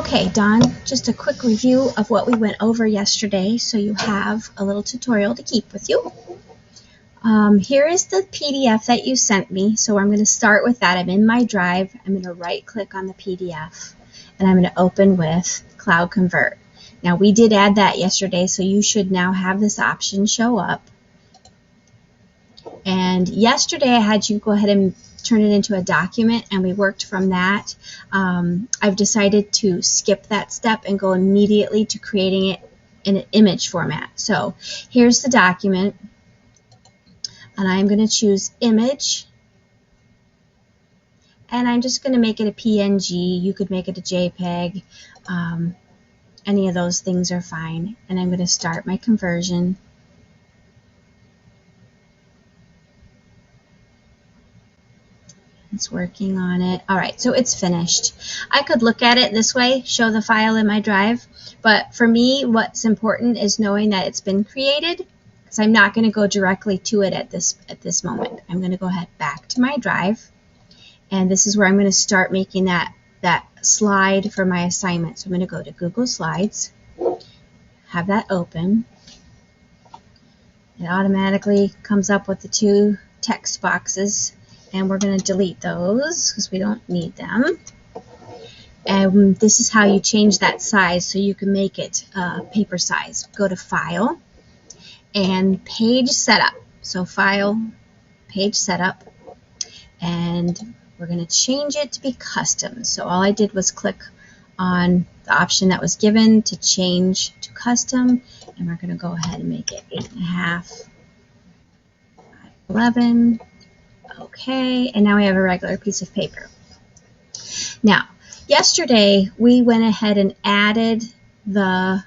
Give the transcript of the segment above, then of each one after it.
Okay, Dawn, just a quick review of what we went over yesterday so you have a little tutorial to keep with you. Here is the PDF that you sent me, so I'm going to start with that. I'm in my drive. I'm going to right-click on the PDF, and I'm going to open with Cloud Convert. Now, we did add that yesterday, so you should now have this option show up. And yesterday, I had you go ahead and turn it into a document, and we worked from that. I've decided to skip that step and go immediately to creating it in an image format. So here's the document, and I'm going to choose image, and I'm just going to make it a PNG. You could make it a JPEG. Any of those things are fine. And I'm going to start my conversion. It's working on it. All right, so it's finished. I could look at it this way, show the file in my drive, but for me, what's important is knowing that it's been created, because I'm not going to go directly to it at this moment. I'm going to go ahead back to my drive, and this is where I'm going to start making that slide for my assignment. So I'm going to go to Google Slides, have that open. It automatically comes up with the two text boxes. And we're going to delete those because we don't need them. And this is how you change that size so you can make it paper size. Go to File and Page Setup. So File, Page Setup, and we're going to change it to be custom. So all I did was click on the option that was given to change to custom, and we're going to go ahead and make it 8.5 by 11. Okay, and now we have a regular piece of paper. Now, yesterday we went ahead and added the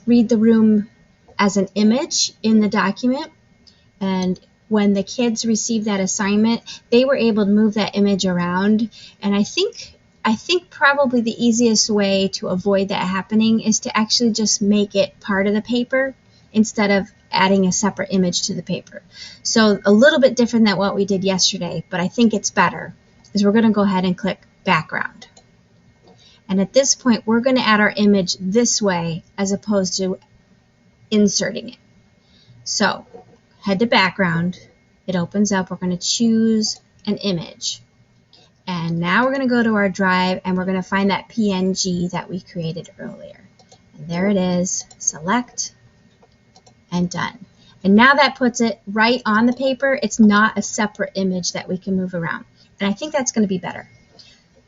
read the room as an image in the document, and when the kids received that assignment, they were able to move that image around, and I think probably the easiest way to avoid that happening is to actually just make it part of the paper instead of adding a separate image to the paper. So a little bit different than what we did yesterday, but I think it's better, is we're going to go ahead and click background. And at this point, we're going to add our image this way as opposed to inserting it. So head to background. It opens up. We're going to choose an image. And now we're going to go to our drive, and we're going to find that PNG that we created earlier. And there it is. Select. And done. And now that puts it right on the paper. It's not a separate image that we can move around. And I think that's going to be better.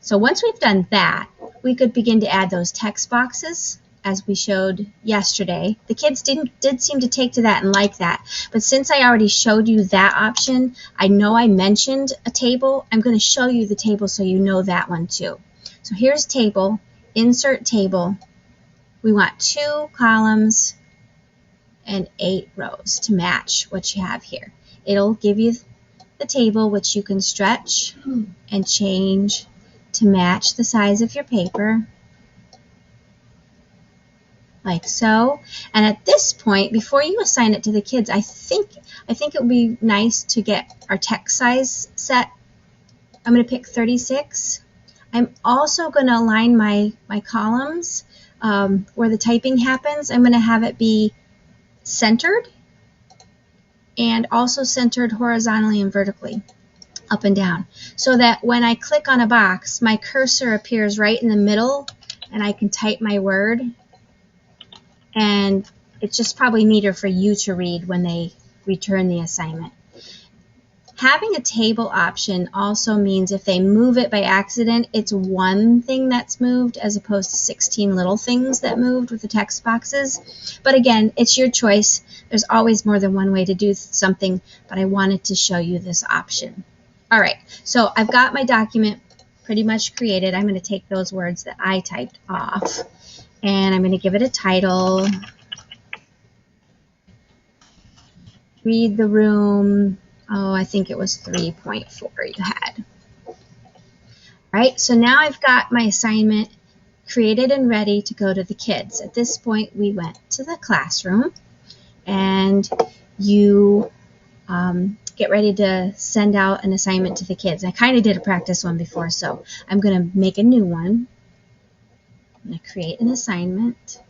So once we've done that, we could begin to add those text boxes as we showed yesterday. The kids did seem to take to that and like that. But since I already showed you that option, I know I mentioned a table. I'm going to show you the table so you know that one too. So here's table, insert table. We want 2 columns and 8 rows to match what you have here. It'll give you the table, which you can stretch and change to match the size of your paper, like so. And at this point, before you assign it to the kids, I think it would be nice to get our text size set. I'm going to pick 36. I'm also going to align my columns where the typing happens. I'm going to have it be centered and also centered horizontally and vertically, up and down, so that when I click on a box, my cursor appears right in the middle and I can type my word, and it's just probably neater for you to read when they return the assignment. Having a table option also means if they move it by accident, it's one thing that's moved as opposed to 16 little things that moved with the text boxes. But again, it's your choice. There's always more than one way to do something, but I wanted to show you this option. All right, so I've got my document pretty much created. I'm going to take those words that I typed off, and I'm going to give it a title. Read the room. Oh, I think it was 3.4 you had. All right, so now I've got my assignment created and ready to go to the kids. At this point, we went to the classroom, and you get ready to send out an assignment to the kids. I kind of did a practice one before, so I'm going to make a new one. I'm going to create an assignment,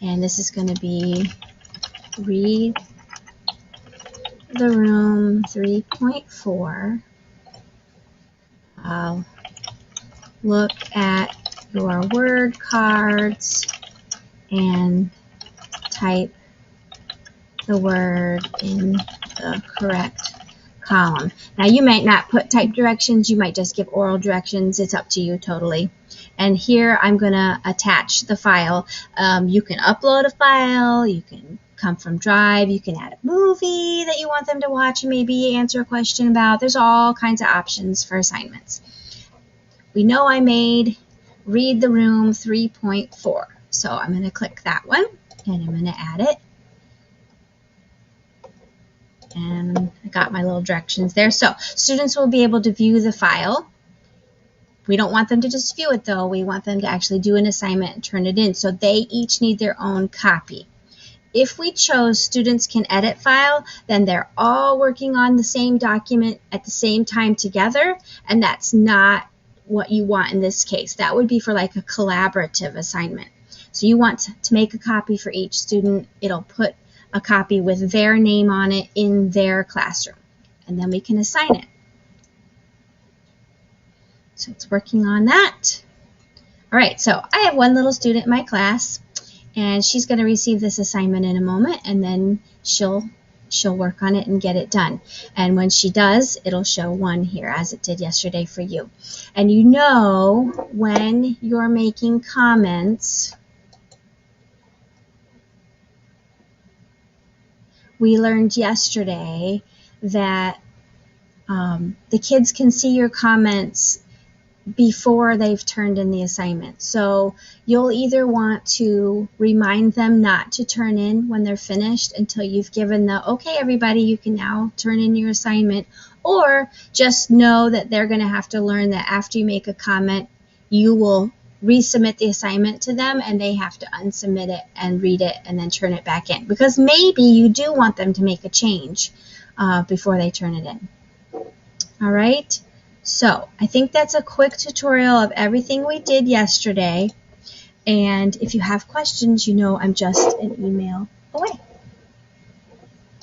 and this is going to be read the room 3.4. Look at your word cards and type the word in the correct column. Now you might not put type directions, you might just give oral directions. It's up to you totally. And here I'm going to attach the file. You can upload a file, you can come from Drive, you can add a movie that you want them to watch and maybe answer a question about. There's all kinds of options for assignments. We know I made Read the Room 3.4. So I'm going to click that one and I'm going to add it. And I got my little directions there. So students will be able to view the file. We don't want them to just view it though. We want them to actually do an assignment and turn it in. So they each need their own copy. If we chose students can edit file, then they're all working on the same document at the same time together, and that's not what you want in this case. That would be for like a collaborative assignment. So you want to make a copy for each student. It'll put a copy with their name on it in their classroom, and then we can assign it. So it's working on that. All right, so I have one little student in my class, and she's going to receive this assignment in a moment, and then she'll work on it and get it done. And when she does, it'll show 1 here, as it did yesterday for you. And you know, when you're making comments, we learned yesterday that the kids can see your comments before they've turned in the assignment. So you'll either want to remind them not to turn in when they're finished until you've given the, okay, everybody, you can now turn in your assignment, or just know that they're going to have to learn that after you make a comment, you will resubmit the assignment to them and they have to unsubmit it and read it and then turn it back in, because maybe you do want them to make a change before they turn it in. All right. So I think that's a quick tutorial of everything we did yesterday. And if you have questions, you know I'm just an email away.